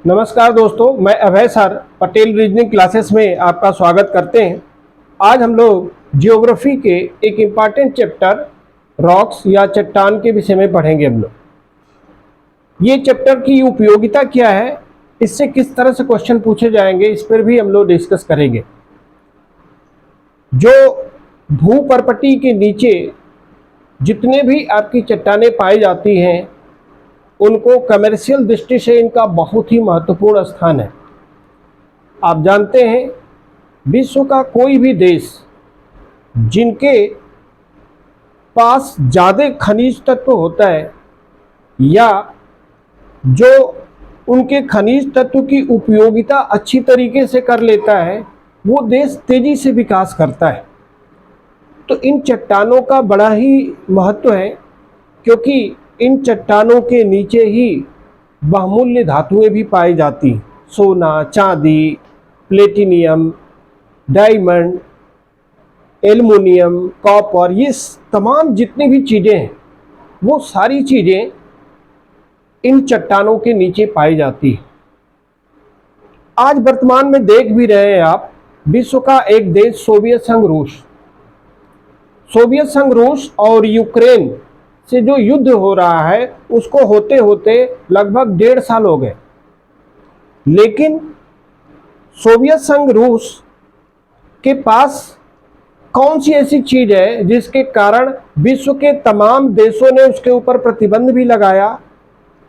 नमस्कार दोस्तों, मैं अभय सर पटेल रीजनिंग क्लासेस में आपका स्वागत करते हैं। आज हम लोग जियोग्राफी के एक इम्पॉर्टेंट चैप्टर रॉक्स या चट्टान के विषय में पढ़ेंगे। हम लोग ये चैप्टर की उपयोगिता क्या है, इससे किस तरह से क्वेश्चन पूछे जाएंगे, इस पर भी हम लोग डिस्कस करेंगे। जो भूपर्पटी के नीचे जितने भी आपकी चट्टानें पाई जाती हैं, उनको कमर्शियल दृष्टि से इनका बहुत ही महत्वपूर्ण स्थान है। आप जानते हैं, विश्व का कोई भी देश जिनके पास ज़्यादा खनिज तत्व होता है या जो उनके खनिज तत्व की उपयोगिता अच्छी तरीके से कर लेता है, वो देश तेजी से विकास करता है। तो इन चट्टानों का बड़ा ही महत्व है, क्योंकि इन चट्टानों के नीचे ही बहुमूल्य धातुएं भी पाई जाती, सोना, चांदी, प्लेटिनियम, डायमंड, एल्युमिनियम, कॉपर, ये तमाम जितनी भी चीज़ें हैं, वो सारी चीज़ें इन चट्टानों के नीचे पाई जाती है। आज वर्तमान में देख भी रहे हैं आप, विश्व का एक देश सोवियत संघ रूस और यूक्रेन से जो युद्ध हो रहा है, उसको होते होते लगभग 1.5 साल हो गए। लेकिन सोवियत संघ रूस के पास कौन सी ऐसी चीज है जिसके कारण विश्व के तमाम देशों ने उसके ऊपर प्रतिबंध भी लगाया,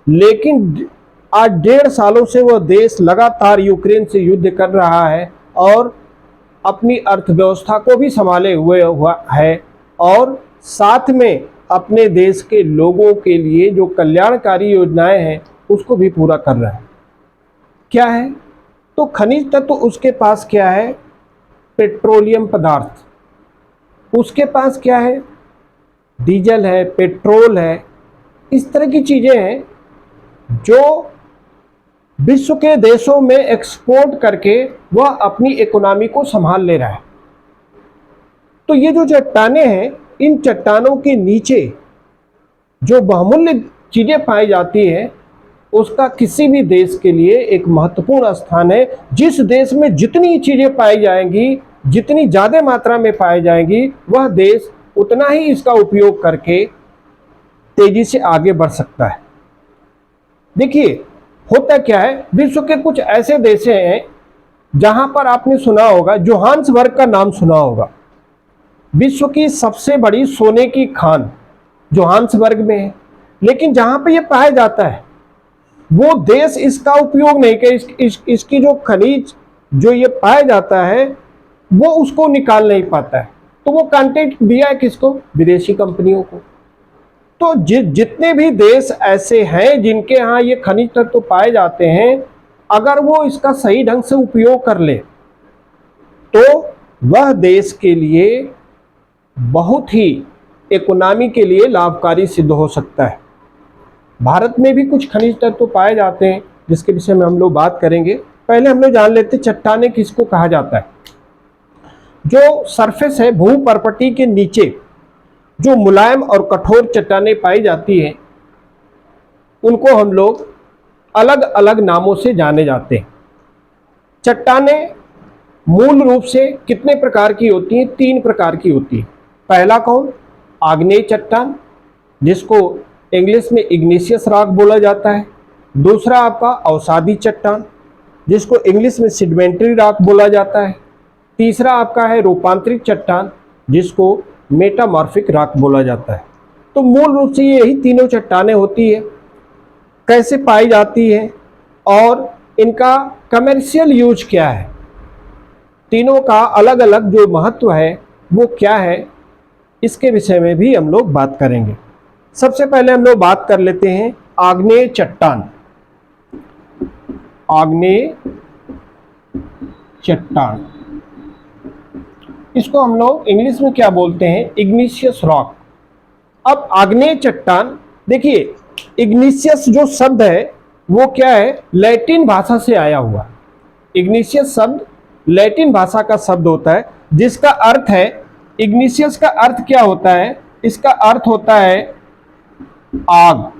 लेकिन आज 1.5 सालों से वह देश लगातार यूक्रेन से युद्ध कर रहा है और अपनी अर्थव्यवस्था को भी संभाले हुआ है और साथ में अपने देश के लोगों के लिए जो कल्याणकारी योजनाएं हैं उसको भी पूरा कर रहा है। क्या है? तो खनिज तत्व उसके पास क्या है? पेट्रोलियम पदार्थ। उसके पास क्या है? डीजल है, पेट्रोल है, इस तरह की चीज़ें हैं जो विश्व के देशों में एक्सपोर्ट करके वह अपनी इकोनॉमी को संभाल ले रहा है। तो ये जो चट्टानें हैं, इन चट्टानों के नीचे जो बहुमूल्य चीज़ें पाई जाती हैं, उसका किसी भी देश के लिए एक महत्वपूर्ण स्थान है। जिस देश में जितनी चीज़ें पाई जाएंगी, जितनी ज़्यादा मात्रा में पाई जाएंगी, वह देश उतना ही इसका उपयोग करके तेजी से आगे बढ़ सकता है। देखिए, होता क्या है, विश्व के कुछ ऐसे देश हैं जहां पर आपने सुना होगा, जोहान्सबर्ग का नाम सुना होगा। विश्व की सबसे बड़ी सोने की खान जोहान्सबर्ग में है, लेकिन जहां पे ये पाया जाता है वो देश इसका उपयोग नहीं कर, इसकी जो खनिज जो ये पाया जाता है वो उसको निकाल नहीं पाता है। तो वो कॉन्ट्रैक्ट दिया है किसको? विदेशी कंपनियों को। तो जितने भी देश ऐसे हैं जिनके यहाँ ये खनिज तत्व पाए जाते हैं, अगर वो इसका सही ढंग से उपयोग कर ले तो वह देश के लिए बहुत ही इकोनॉमी के लिए लाभकारी सिद्ध हो सकता है। भारत में भी कुछ खनिज तत्व पाए जाते हैं जिसके विषय में हम लोग बात करेंगे। पहले हम लोग जान लेते हैं चट्टानें किसको कहा जाता है। जो सरफेस है, भूपर्पटी के नीचे जो मुलायम और कठोर चट्टानें पाई जाती हैं, उनको हम लोग अलग अलग नामों से जाने जाते हैं। चट्टानें मूल रूप से कितने प्रकार की होती हैं? 3 प्रकार की होती है। पहला कौन? आग्नेय चट्टान, जिसको इंग्लिश में इग्नेशियस रॉक बोला जाता है। दूसरा आपका अवसादी चट्टान, जिसको इंग्लिश में सेडिमेंट्री रॉक बोला जाता है। तीसरा आपका है रूपांतरित चट्टान, जिसको मेटामॉर्फिक रॉक बोला जाता है। तो मूल रूप से यही तीनों चट्टानें होती है। कैसे पाई जाती है और इनका कमर्शियल यूज क्या है, तीनों का अलग अलग जो महत्व है वो क्या है, इसके विषय में भी हम लोग बात करेंगे। सबसे पहले हम लोग बात कर लेते हैं आग्नेय चट्टान। आग्नेय चट्टान, इसको हम लोग इंग्लिश में क्या बोलते हैं? Igneous rock. अब आग्नेय चट्टान, देखिए इग्निशियस जो शब्द है वो क्या है? लैटिन भाषा से आया हुआ। इग्निशियस शब्द लैटिन भाषा का शब्द होता है, जिसका अर्थ है, इग्निशियस का अर्थ क्या होता है? इसका अर्थ होता है आग।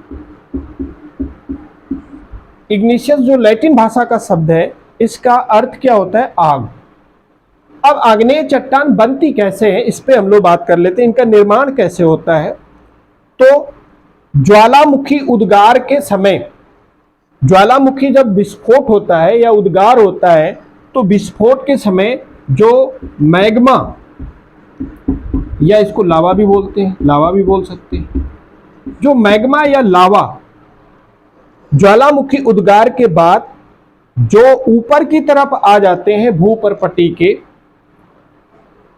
इग्निशियस जो लैटिन भाषा का शब्द है, इसका अर्थ क्या होता है? आग। अब आग्नेय चट्टान बनती कैसे है, इस पे हम लोग बात कर लेते हैं। इनका निर्माण कैसे होता है? तो ज्वालामुखी उद्गार के समय, ज्वालामुखी जब विस्फोट होता है या उद्गार होता है, तो विस्फोट के समय जो मैग्मा, या इसको लावा भी बोलते हैं, लावा भी बोल सकते हैं, जो मैग्मा या लावा ज्वालामुखी उद्गार के बाद जो ऊपर की तरफ आ जाते हैं भूपर्पटी के,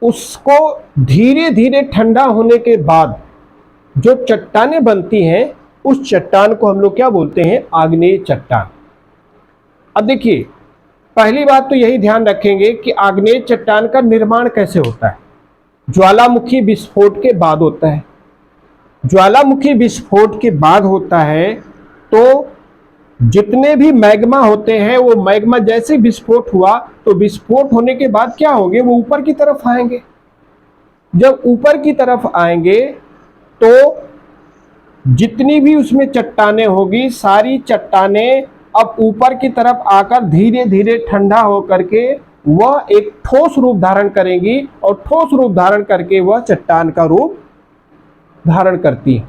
उसको धीरे धीरे ठंडा होने के बाद जो चट्टानें बनती हैं, उस चट्टान को हम लोग क्या बोलते हैं? आग्नेय चट्टान। अब देखिए, पहली बात तो यही ध्यान रखेंगे कि आग्नेय चट्टान का निर्माण कैसे होता है। ज्वालामुखी विस्फोट के बाद होता है। ज्वालामुखी विस्फोट के बाद होता है तो जितने भी मैग्मा होते हैं, वो मैग्मा जैसे विस्फोट हुआ तो विस्फोट होने के बाद क्या होंगे? वो ऊपर की तरफ आएंगे। जब ऊपर की तरफ आएंगे तो जितनी भी उसमें चट्टानें होगी, सारी चट्टानें अब ऊपर की तरफ आकर धीरे धीरे ठंडा होकर के वह एक ठोस रूप धारण करेंगी, और ठोस रूप धारण करके वह चट्टान का रूप धारण करती है।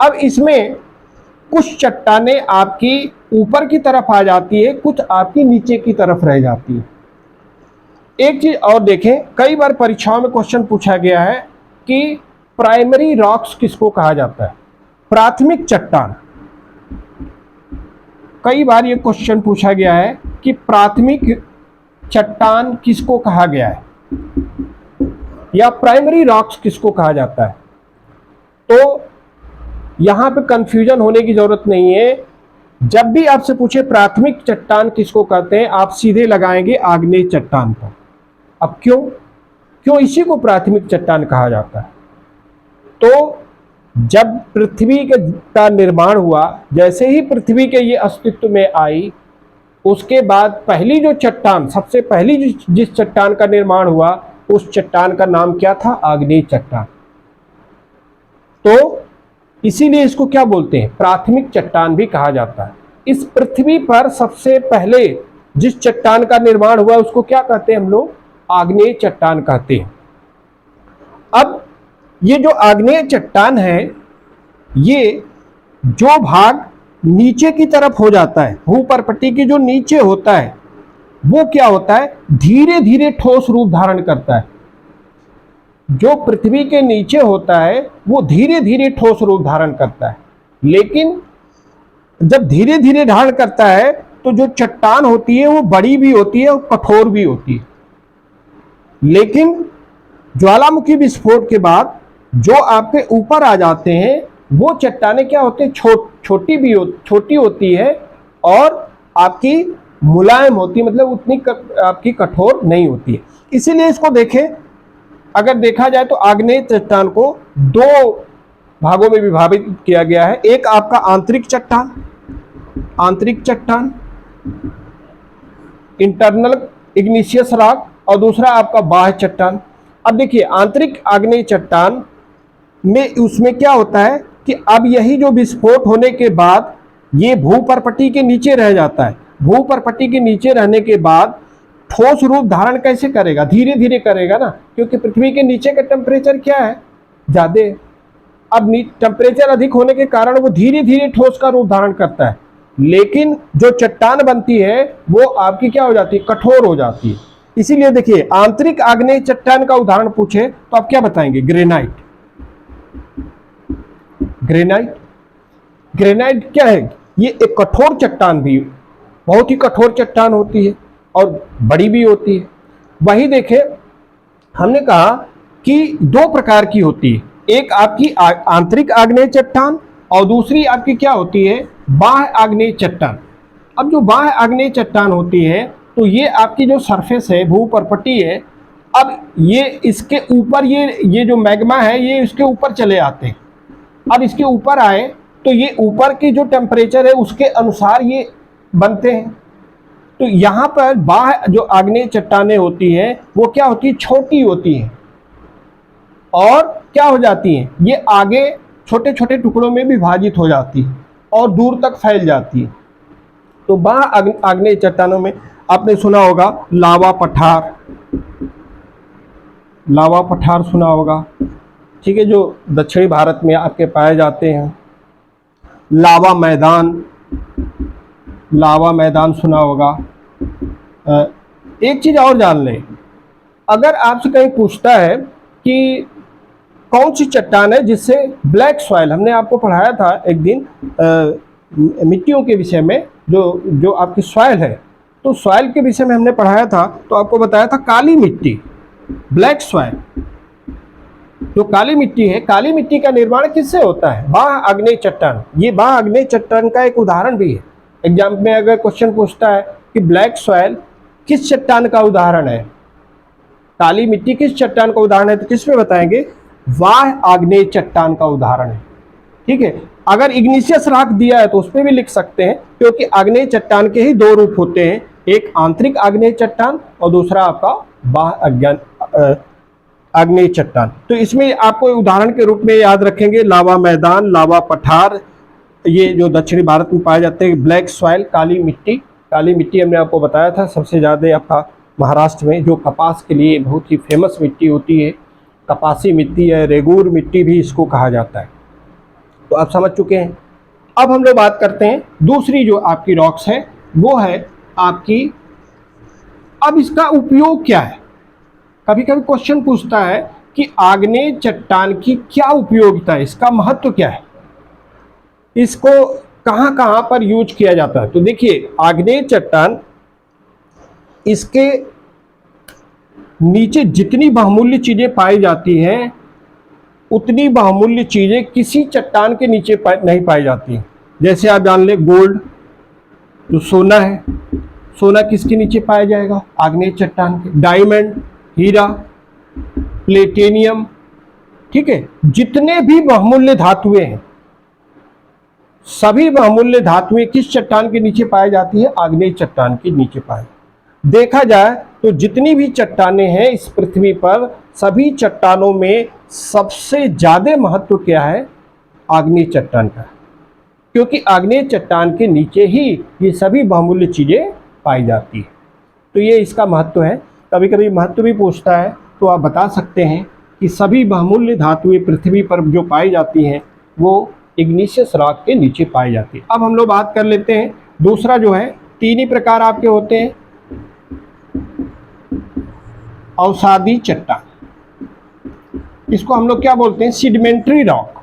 अब इसमें कुछ चट्टानें आपकी ऊपर की तरफ आ जाती है, कुछ आपकी नीचे की तरफ रह जाती है। एक चीज और देखें, कई बार परीक्षाओं में क्वेश्चन पूछा गया है कि प्राइमरी रॉक्स किसको कहा जाता है? प्राथमिक चट्टान। कई बार ये क्वेश्चन पूछा गया है कि प्राथमिक चट्टान किसको कहा गया है, या प्राइमरी रॉक्स किसको कहा जाता है। तो यहां पे कंफ्यूजन होने की जरूरत नहीं है। जब भी आपसे पूछे प्राथमिक चट्टान किसको कहते हैं, आप सीधे लगाएंगे आग्नेय चट्टान पर। अब क्यों इसी को प्राथमिक चट्टान कहा जाता है? तो जब पृथ्वी का निर्माण हुआ, जैसे ही पृथ्वी के ये अस्तित्व में आई, उसके बाद पहली जो चट्टान, सबसे पहली जिस चट्टान का निर्माण हुआ, उस चट्टान का नाम क्या था? आग्नेय चट्टान। तो इसीलिए इसको क्या बोलते हैं? प्राथमिक चट्टान भी कहा जाता है। इस पृथ्वी पर सबसे पहले जिस चट्टान का निर्माण हुआ उसको क्या कहते हैं हम लोग? आग्नेय चट्टान कहते हैं। अब ये जो आग्नेय चट्टान है, ये जो भाग नीचे की तरफ हो जाता है, भूपर्पटी की जो नीचे होता है, वो क्या होता है? धीरे धीरे ठोस रूप धारण करता है। जो पृथ्वी के नीचे होता है वो धीरे धीरे ठोस रूप धारण करता है, लेकिन जब धीरे धीरे धारण करता है तो जो चट्टान होती है वो बड़ी भी होती है और कठोर भी होती है। लेकिन ज्वालामुखी विस्फोट के बाद जो आपके ऊपर आ जाते हैं, वो चट्टानें क्या होते हैं? छोटी होती है और आपकी मुलायम होती है, मतलब उतनी आपकी कठोर नहीं होती है। इसीलिए इसको देखें, अगर देखा जाए तो आग्नेय चट्टान को दो भागों में विभाजित किया गया है। एक आपका आंतरिक चट्टान इंटरनल इग्निशियस रॉक, और दूसरा आपका बाह्य चट्टान। अब देखिए, आंतरिक आग्नेय चट्टान में उसमें क्या होता है कि अब यही जो विस्फोट होने के बाद ये भूपर्पटी के नीचे रह जाता है। भूपर्पटी के नीचे रहने के बाद ठोस रूप धारण कैसे करेगा? धीरे धीरे करेगा ना, क्योंकि पृथ्वी के नीचे का टेम्परेचर क्या है? ज्यादा है। अब टेम्परेचर अधिक होने के कारण वो धीरे धीरे ठोस का रूप धारण करता है, लेकिन जो चट्टान बनती है वो आपकी क्या हो जाती है? कठोर हो जाती है। इसीलिए देखिए, आंतरिक आग्नेय चट्टान का उदाहरण पूछे तो आप क्या बताएंगे? ग्रेनाइट। ग्रेनाइट क्या है? ये एक कठोर चट्टान भी, बहुत ही कठोर चट्टान होती है और बड़ी भी होती है। वही देखे, हमने कहा कि दो प्रकार की होती है, एक आपकी आंतरिक आग्नेय चट्टान और दूसरी आपकी क्या होती है? बाह्य आग्नेय चट्टान। अब जो बाह्य आग्नेय चट्टान होती है, तो ये आपकी जो सरफेस है, भूपर्पटी है, अब ये इसके ऊपर ये जो मैग्मा है ये इसके ऊपर चले आते हैं। अब इसके ऊपर आए तो ये ऊपर की जो टेम्परेचर है उसके अनुसार ये बनते हैं। तो यहाँ पर बाह्य जो आग्नेय चट्टानें होती हैं वो क्या होती है? छोटी होती हैं और क्या हो जाती हैं? ये आगे छोटे छोटे टुकड़ों में विभाजित हो जाती है और दूर तक फैल जाती है। तो बाह्य आग्नेय चट्टानों में आपने सुना होगा लावा पठार, लावा पठार सुना होगा, ठीक है, जो दक्षिणी भारत में आपके पाए जाते हैं। लावा मैदान, लावा मैदान सुना होगा। एक चीज और जान लें, अगर आपसे कहीं पूछता है कि कौन सी चट्टान है जिससे ब्लैक सॉइल, हमने आपको पढ़ाया था एक दिन मिट्टियों के विषय में, जो आपकी सॉइल है, तो सॉइल के विषय में हमने पढ़ाया था, तो आपको बताया था काली मिट्टी, ब्लैक सॉइल। जो काली मिट्टी है, काली मिट्टी का निर्माण किससे होता है? बाह्य आग्नेय चट्टान। ये बाह्य आग्नेय चट्टान का एक उदाहरण भी है। एग्जाम में अगर क्वेश्चन पूछता है कि ब्लैक सॉइल किस चट्टान का उदाहरण है, काली मिट्टी किस चट्टान का उदाहरण है, तो किस में बताएंगे? बाह्य आग्नेय चट्टान का उदाहरण है। ठीक है, अगर इग्निशियस रॉक दिया है तो उस पर भी लिख सकते हैं, क्योंकि आग्नेय चट्टान के ही दो रूप होते हैं, एक आंतरिक आग्नेय चट्टान और दूसरा आपका बाह्य आग्नेय चट्टान। तो इसमें आपको उदाहरण के रूप में याद रखेंगे लावा मैदान, लावा पठार, ये जो दक्षिणी भारत में पाए जाते हैं। ब्लैक सॉइल, काली मिट्टी, काली मिट्टी हमने आपको बताया था सबसे ज़्यादा आपका महाराष्ट्र में, जो कपास के लिए बहुत ही फेमस मिट्टी होती है, कपासी मिट्टी है, रेगूर मिट्टी भी इसको कहा जाता है। तो आप समझ चुके हैं। अब हम लोग बात करते हैं दूसरी जो आपकी रॉक्स है, वो है आपकी, अब इसका उपयोग क्या है? कभी कभी क्वेश्चन पूछता है कि आग्नेय चट्टान की क्या उपयोगिता है, इसका महत्व क्या है, इसको कहां कहां पर यूज किया जाता है। तो देखिए, आग्नेय चट्टान, इसके नीचे जितनी बहुमूल्य चीजें पाई जाती हैं, उतनी बहुमूल्य चीजें किसी चट्टान के नीचे नहीं पाई जाती। जैसे आप जान ले, गोल्ड, जो सोना है, सोना किसके नीचे पाया जाएगा? आग्नेय चट्टान के। डायमंड, हीरा, प्लेटिनियम, ठीक है, जितने भी बहुमूल्य धातुएं हैं, सभी बहुमूल्य धातुएं किस चट्टान के नीचे पाई जाती है? आग्नेय चट्टान के नीचे पाई। देखा जाए तो जितनी भी चट्टानें हैं इस पृथ्वी पर, सभी चट्टानों में सबसे ज्यादा महत्व क्या है? आग्नेय चट्टान का, क्योंकि आग्नेय चट्टान के नीचे ही ये सभी बहुमूल्य चीजें पाई जाती है। तो ये इसका महत्व है। कभी कभी महत्व भी पूछता है तो आप बता सकते हैं कि सभी बहुमूल्य धातुएं पृथ्वी पर जो पाई जाती हैं वो इग्निशियस रॉक के नीचे पाई जाती है। अब हम लोग बात कर लेते हैं दूसरा, जो है तीन ही प्रकार आपके होते हैं। अवसादी चट्टान, इसको हम लोग क्या बोलते हैं? Sedimentary rock.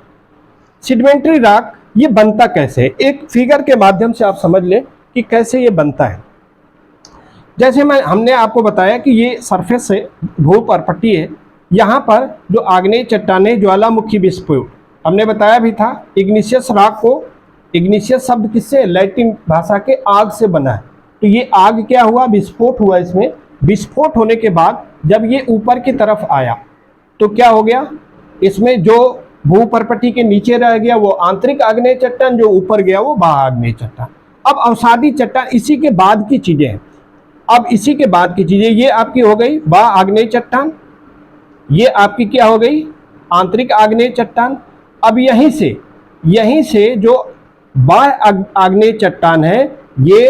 सेडिमेंट्री रॉक ये बनता कैसे है? एक फिगर के माध्यम से आप समझ लें कि कैसे ये बनता है। जैसे हमने आपको बताया कि ये सरफेस है, भूपर्पट्टी है, यहाँ पर जो आग्नेय चट्टानें, ज्वालामुखी विस्फोट, हमने बताया भी था। इग्निशियस रॉक को, इग्निशियस शब्द किससे? लैटिन भाषा के आग से बना है। तो ये आग क्या हुआ? विस्फोट हुआ इसमें। विस्फोट होने के बाद जब ये ऊपर की तरफ आया तो क्या हो गया? इसमें जो भूपर्पट्टी के नीचे रह गया वो आंतरिक आग्नेय चट्टान, जो ऊपर गया वो बाह्य आग्नेय चट्टान। अब अवसादी चट्टान इसी के बाद की चीजें हैं। अब इसी के बाद की चीजें, ये आपकी हो गई बाह्य आग्नेय चट्टान, ये आपकी क्या हो गई? आंतरिक आग्नेय चट्टान। अब यहीं से जो बाह्य आग्नेय चट्टान है, ये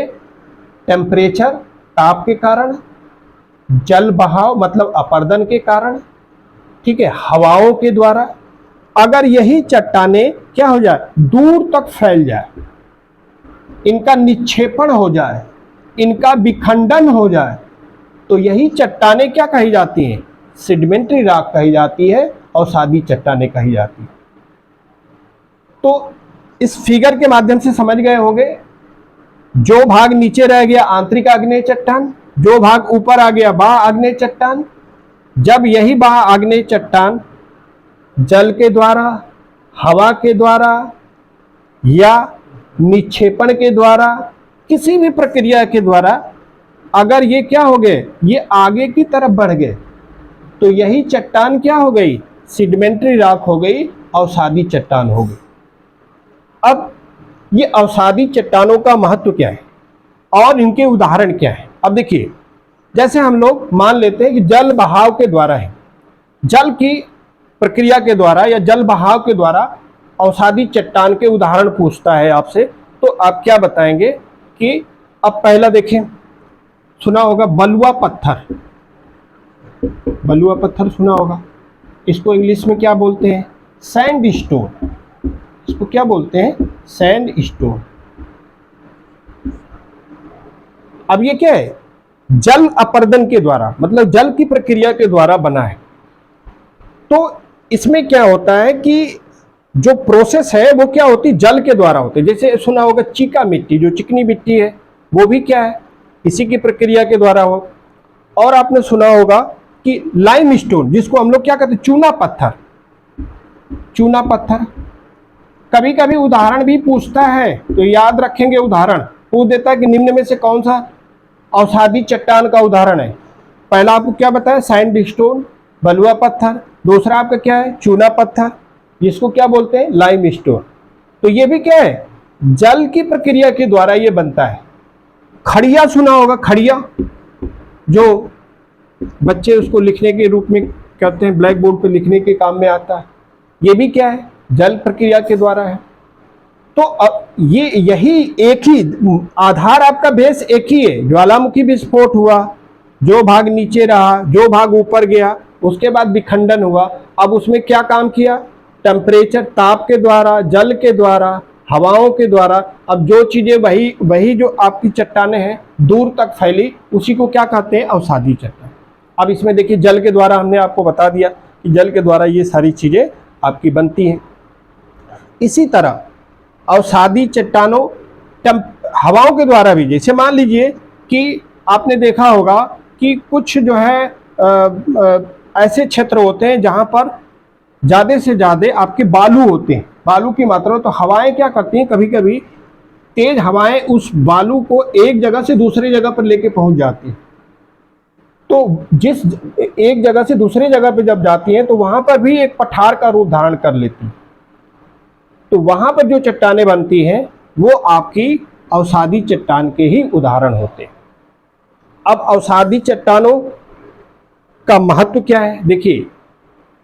टेम्परेचर, ताप के कारण, जल बहाव मतलब अपर्दन के कारण, ठीक है, हवाओं के द्वारा, अगर यही चट्टानें क्या हो जाए? दूर तक फैल जाए, इनका निक्षेपण हो जाए, इनका विखंडन हो जाए, तो यही चट्टानें क्या कही जाती हैं? सेडिमेंट्री रॉक कही जाती है, अवसादी चट्टानें कही जाती है। तो इस फिगर के माध्यम से समझ गए होंगे, जो भाग नीचे रह गया आंतरिक आग्नेय चट्टान, जो भाग ऊपर आ गया बाह्य आग्नेय चट्टान। जब यही बाह्य आग्नेय चट्टान जल के द्वारा, हवा के द्वारा या निक्षेपण के द्वारा, किसी भी प्रक्रिया के द्वारा अगर ये क्या हो गए? ये आगे की तरफ बढ़ गए, तो यही चट्टान क्या हो गई? सेडिमेंट्री रॉक हो गई, अवसादी चट्टान हो गई। अब ये अवसादी चट्टानों का महत्व क्या है और इनके उदाहरण क्या है? अब देखिए, जैसे हम लोग मान लेते हैं कि जल बहाव के द्वारा है, जल की प्रक्रिया के द्वारा या जल बहाव के द्वारा अवसादी चट्टान के उदाहरण पूछता है आपसे, तो आप क्या बताएंगे कि अब पहला देखें, सुना होगा बलुआ पत्थर। बलुआ पत्थर सुना होगा, इसको इंग्लिश में क्या बोलते हैं? Sand stone. इसको क्या बोलते हैं? Sand stone. अब ये क्या है? जल अपर्दन के द्वारा, मतलब जल की प्रक्रिया के द्वारा बना है। तो इसमें क्या होता है कि जो प्रोसेस है वो क्या होती है? जल के द्वारा होती है। जैसे सुना होगा चीका मिट्टी, जो चिकनी मिट्टी है, वो भी क्या है? इसी की प्रक्रिया के द्वारा हो। और आपने सुना होगा कि लाइम स्टोन, जिसको हम लोग क्या कहते हैं? चूना पत्थर। चूना पत्थर कभी कभी उदाहरण भी पूछता है, तो याद रखेंगे उदाहरण पूछ देता है कि निम्न में से कौन सा अवसादी चट्टान का उदाहरण है। पहला आपको क्या बताया? सैंड स्टोन, बलुआ पत्थर। दूसरा आपका क्या है? चूना पत्थर, जिसको क्या बोलते हैं? Lime stone. तो ये भी क्या है? जल की प्रक्रिया के द्वारा ये बनता है। खड़िया सुना होगा, खड़िया, जो बच्चे उसको लिखने के रूप में कहते हैं, ब्लैक बोर्ड पे लिखने के काम में आता है। ये भी क्या है? जल प्रक्रिया के द्वारा है। तो अब ये यही एक ही आधार, आपका बेस एक ही है। ज्वालामुखी विस्फोट हुआ, जो भाग नीचे रहा, जो भाग ऊपर गया, उसके बाद विखंडन हुआ। अब उसमें क्या काम किया? टेम्परेचर, ताप के द्वारा, जल के द्वारा, हवाओं के द्वारा। अब जो चीजें वही जो आपकी चट्टानें हैं दूर तक फैली, उसी को क्या कहते हैं? अवसादी चट्टान। अब इसमें देखिए, जल के द्वारा हमने आपको बता दिया कि जल के द्वारा ये सारी चीजें आपकी बनती हैं। इसी तरह अवसादी चट्टानों हवाओं के द्वारा भी, जैसे मान लीजिए कि आपने देखा होगा कि कुछ जो है ऐसे क्षेत्र होते हैं जहां पर ज़्यादा से ज़्यादा आपके बालू होते हैं, बालू की मात्रा। तो हवाएं क्या करती हैं? कभी कभी तेज हवाएं उस बालू को एक जगह से दूसरी जगह पर लेके पहुंच जाती हैं। तो जिस एक जगह से दूसरी जगह पर जब जाती हैं तो वहां पर भी एक पठार का रूप धारण कर लेती हैं। तो वहां पर जो चट्टानें बनती हैं वो आपकी अवसादी चट्टान के ही उदाहरण होते हैं। अब अवसादी चट्टानों का महत्व क्या है? देखिए,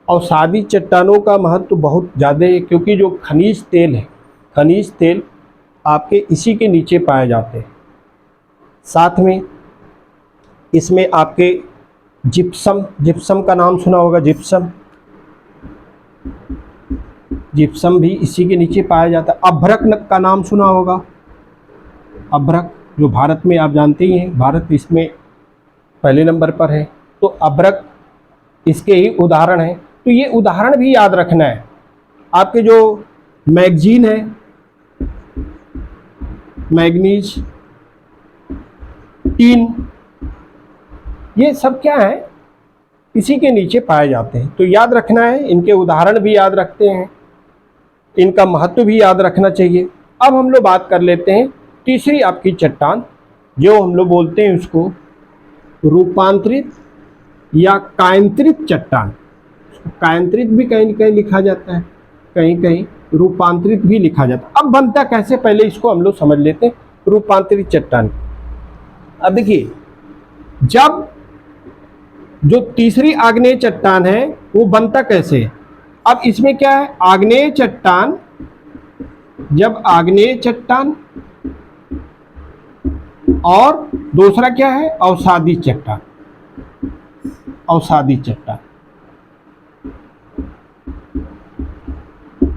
अवसादी चट्टानों का महत्व बहुत ज़्यादा है, क्योंकि जो खनिज तेल है, खनिज तेल आपके इसी के नीचे पाए जाते हैं। साथ में इसमें आपके जिप्सम, जिप्सम का नाम सुना होगा, जिप्सम, जिप्सम भी इसी के नीचे पाया जाता है। अभ्रक का नाम सुना होगा, अभ्रक, जो भारत में आप जानते ही हैं, भारत इसमें पहले नंबर पर है। तो अभ्रक इसके ही उदाहरण है। तो ये उदाहरण भी याद रखना है। आपके जो मैगजीन है, मैग्नीज, टीन, ये सब क्या है? इसी के नीचे पाए जाते हैं। तो याद रखना है, इनके उदाहरण भी याद रखते हैं, इनका महत्व भी याद रखना चाहिए। अब हम लोग बात कर लेते हैं तीसरी आपकी चट्टान, जो हम लोग बोलते हैं उसको रूपांतरित या कायांतरित चट्टान। कायांतरित भी कहीं कहीं लिखा जाता है, कहीं कहीं रूपांतरित भी लिखा जाता है। अब बनता कैसे, पहले इसको हम लोग समझ लेते हैं, रूपांतरित चट्टान। अब देखिए, जब जो तीसरी आग्नेय चट्टान है वो बनता कैसे है? अब इसमें क्या है? आग्नेय चट्टान, जब आग्नेय चट्टान, और दूसरा क्या है? अवसादी चट्टान, अवसादी चट्टान।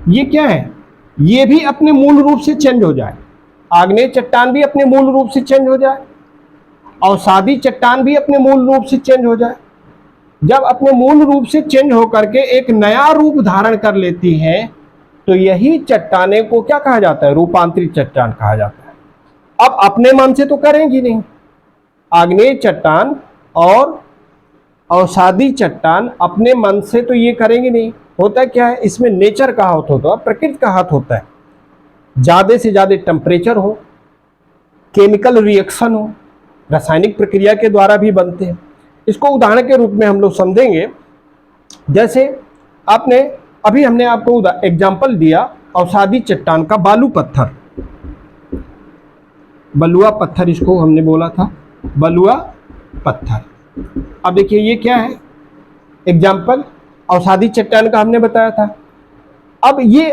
ये क्या है? ये भी अपने मूल रूप से चेंज हो जाए, आग्नेय चट्टान भी अपने मूल रूप से चेंज हो जाए, अवसादी चट्टान भी अपने मूल रूप से चेंज हो जाए। जब अपने मूल रूप से चेंज होकर के एक नया रूप धारण कर लेती हैं, तो यही चट्टाने को क्या कहा जाता है? रूपांतरित चट्टान कहा जाता है। अब अपने मन से तो करेंगी नहीं, आग्नेय चट्टान और अवसादी चट्टान अपने मन से तो ये करेंगे नहीं। होता क्या है? इसमें नेचर का हाथ होता है, प्रकृति का हाथ होता है। ज़्यादा से ज़्यादा टेम्परेचर हो, केमिकल रिएक्शन हो, रासायनिक प्रक्रिया के द्वारा भी बनते हैं। इसको उदाहरण के रूप में हम लोग समझेंगे। जैसे आपने अभी हमने आपको एग्जाम्पल दिया अवसादी चट्टान का, बालू पत्थर, बलुआ पत्थर इसको हमने बोला था, बलुआ पत्थर। अब देखिए ये क्या है? एग्जाम्पल अवसादी चट्टान का हमने बताया था। अब ये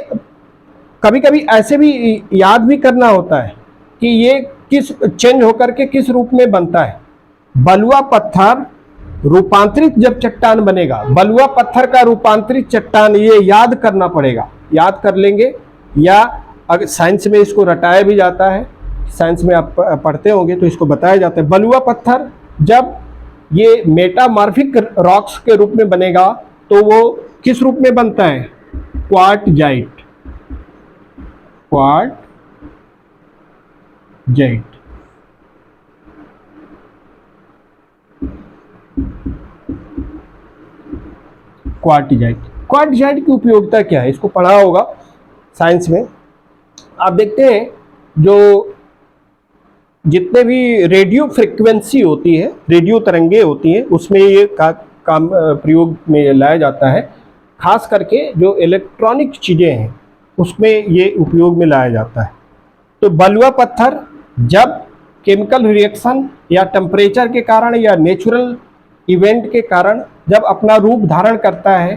कभी कभी ऐसे भी याद भी करना होता है कि ये किस चेंज होकर के किस रूप में बनता है? बलुआ पत्थर रूपांतरित जब चट्टान बनेगा, बलुआ पत्थर का रूपांतरित चट्टान, ये याद करना पड़ेगा, याद कर लेंगे, या अगर साइंस में इसको रटाया भी जाता है, साइंस में आप पढ़ते होंगे तो इसको बताया जाता है। बलुआ पत्थर जब ये मेटामॉर्फिक रॉक्स के रूप में बनेगा तो वो किस रूप में बनता है? Quartzite, quartzite. क्वार्टजाइट, क्वार्टजाइट की उपयोगिता क्या है? इसको पढ़ा होगा साइंस में। आप देखते हैं जो जितने भी रेडियो फ्रिक्वेंसी होती है, रेडियो तरंगे होती हैं, उसमें ये काम प्रयोग में लाया जाता है। खास करके जो इलेक्ट्रॉनिक चीज़ें हैं उसमें ये उपयोग में लाया जाता है। तो बलुआ पत्थर जब केमिकल रिएक्शन या टेम्परेचर के कारण या नेचुरल इवेंट के कारण जब अपना रूप धारण करता है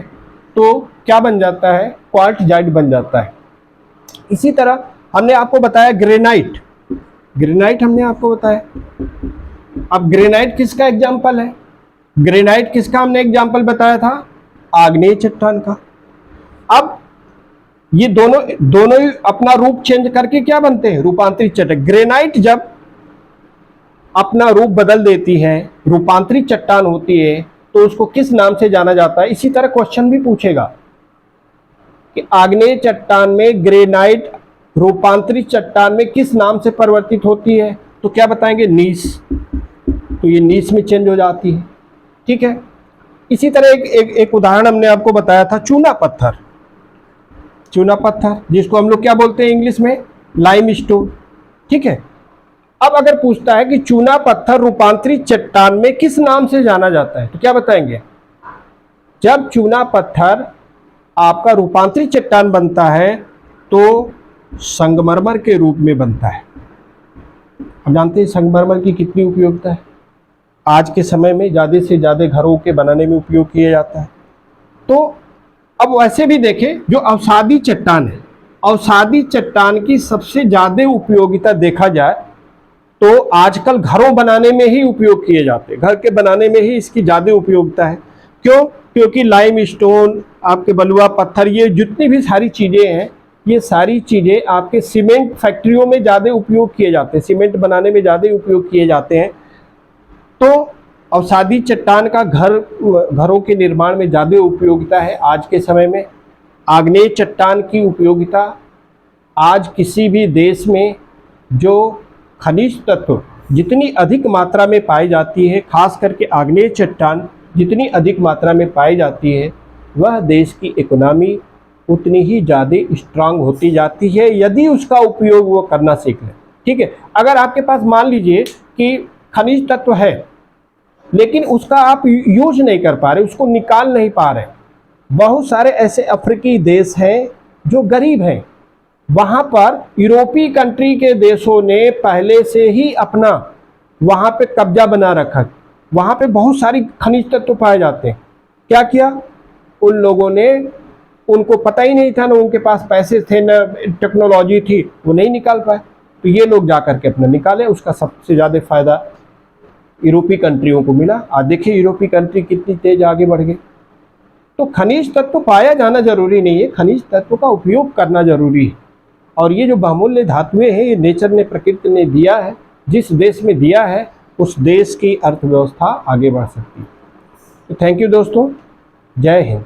तो क्या बन जाता है? क्वार्टजाइट बन जाता है। इसी तरह हमने आपको बताया ग्रेनाइट, ग्रेनाइट हमने आपको बताया। अब ग्रेनाइट किसका एग्जाम्पल है? ग्रेनाइट किसका हमने एग्जाम्पल बताया था? आग्नेय चट्टान का। अब ये दोनों ही अपना रूप चेंज करके क्या बनते हैं? रूपांतरित चट्टान। ग्रेनाइट जब अपना रूप बदल देती है, रूपांतरित चट्टान होती है, तो उसको किस नाम से जाना जाता है? इसी तरह क्वेश्चन भी पूछेगा कि आग्नेय चट्टान में ग्रेनाइट रूपांतरित चट्टान में किस नाम से परिवर्तित होती है? तो क्या बताएंगे? नीस। तो ये नीस में चेंज हो जाती है। ठीक है। इसी तरह एक उदाहरण हमने आपको बताया था, चूना पत्थर। चूना पत्थर जिसको हम लोग क्या बोलते हैं इंग्लिश में? लाइमस्टोन। ठीक है। अब अगर पूछता है कि चूना पत्थर रूपांतरित चट्टान में किस नाम से जाना जाता है, तो क्या बताएंगे? जब चूना पत्थर आपका रूपांतरित चट्टान बनता है तो संगमरमर के रूप में बनता है। हम जानते हैं संगमरमर की कितनी उपयोगिता है। आज के समय में ज़्यादा से ज़्यादा घरों के बनाने में उपयोग किया जाता है। तो अब वैसे भी देखें, जो अवसादी चट्टान है, अवसादी चट्टान की सबसे ज़्यादा उपयोगिता देखा जाए तो आजकल घरों बनाने में ही उपयोग किए जाते हैं। घर के बनाने में ही इसकी ज़्यादा उपयोगिता है। क्यों? क्योंकि लाइमस्टोन, आपके बलुआ पत्थर, ये जितनी भी सारी चीज़ें हैं, ये सारी चीज़ें आपके सीमेंट फैक्ट्रियों में ज़्यादा उपयोग किए जाते हैं, सीमेंट बनाने में ज़्यादा उपयोग किए जाते हैं। तो अवसादी चट्टान का घरों के निर्माण में ज़्यादा उपयोगिता है आज के समय में। आग्नेय चट्टान की उपयोगिता आज किसी भी देश में जो खनिज तत्व जितनी अधिक मात्रा में पाई जाती है, खास करके आग्नेय चट्टान जितनी अधिक मात्रा में पाई जाती है, वह देश की इकोनॉमी उतनी ही ज़्यादा स्ट्रांग होती जाती है यदि उसका उपयोग वो करना सीख ले। ठीक है। अगर आपके पास मान लीजिए कि खनिज तत्व है लेकिन उसका आप यूज नहीं कर पा रहे, उसको निकाल नहीं पा रहे, बहुत सारे ऐसे अफ्रीकी देश हैं जो गरीब हैं, वहाँ पर यूरोपीय कंट्री के देशों ने पहले से ही अपना वहाँ पे कब्जा बना रखा। वहाँ पे बहुत सारी खनिज तत्व पाए जाते हैं। क्या किया उन लोगों ने? उनको पता ही नहीं था, ना उनके पास पैसे थे, ना टेक्नोलॉजी थी, वो नहीं निकाल पाए। तो ये लोग जा करके अपना निकाले। उसका सबसे ज़्यादा फायदा यूरोपीय कंट्रियों को मिला। आज देखिए यूरोपीय कंट्री कितनी तेज आगे बढ़ गई। तो खनिज तत्व पाया जाना जरूरी नहीं है, खनिज तत्व का उपयोग करना जरूरी है। और ये जो बहुमूल्य धातुएं हैं, ये नेचर ने, प्रकृति ने दिया है। जिस देश में दिया है उस देश की अर्थव्यवस्था आगे बढ़ सकती है। तो थैंक यू दोस्तों, जय हिंद।